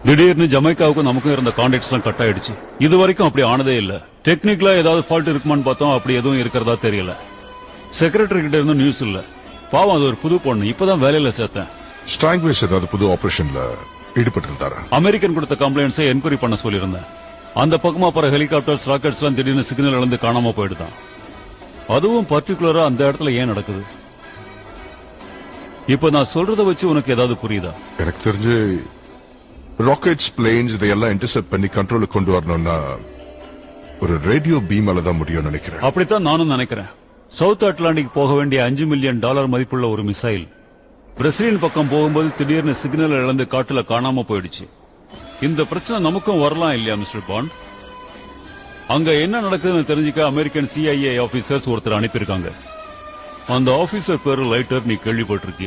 திடீர்னு ஜமைக்காவுக்கும் நமக்கும் இருந்த கான்டாக்ட்ஸ் எல்லாம் கட் ஆயிடுச்சு. இது வரைக்கும் அப்படி ஆனதே இல்ல. டெக்னிக்கலா ஏதாவது ஃபால்ட் இருக்குமான்னு பார்த்தோம், அப்படி எதுவும் இருக்கிறதா தெரியல. செக்ரட்டரி கிட்ட இருந்தும் நியூஸ் இல்ல. பாவம், அது ஒரு புது பொண்ணு, இப்பதான் வேலையில சேர்த்தேன். ஸ்ட்ராங்வேஸ் ஏதாவது புது ஆபரேஷன்ல ஈடுபட்டு இருந்தாரா? அமெரிக்கன் கொடுத்த கம்ப்ளைண்ட்ஸை என்கொயரி பண்ண சொல்லியிருந்தேன். அந்த பக்கமா போற ஹெலிகாப்டர்ஸ், ராக்கெட்ஸ் எல்லாம் திடீர்னு சிக்னல் இழந்து காணாம போயிடுதான். அதுவும் பர்டிகுலரா அந்த இடத்துல ஏன் நடக்குது? இப்ப நான் சொல்றத வச்சு உனக்கு ஏதாவது புரியுதா? எனக்கு தெரிஞ்சு ராக்கெட்ஸ், பிளேன்ஸ் இதையெல்லாம் இன்டர்செப்ட் பண்ணி கண்ட்ரோலுக்கு கொண்டு வரணும்னா ஒரு ரேடியோ பீமால தான் முடியும் நினைக்கிறேன். அப்படித்தான் நானும் நினைக்கிறேன். சவுத் அட்லாண்டிக் போக வேண்டிய $5 மில்லியன் மதிப்புள்ள ஒரு மிசைல் பிரசிலின் பக்கம் போகும்போது திடீர்னு சிக்னல் இழந்து காட்டுல காணாம போயிடுச்சு. இந்த பிரச்சனை நமக்கும் வரலாம் இல்லையா மிஸ்டர் பாண்ட்? அங்க என்ன நடக்குதுன்னு தெரிஞ்சுக்க அமெரிக்கன் CIA ஆபீசர்ஸ் ஒருத்தர் அனுப்பியிருக்காங்க. அந்த ஆபீசர் பேரு லைட்டர். நீ கேள்விப்பட்டிருக்கிய?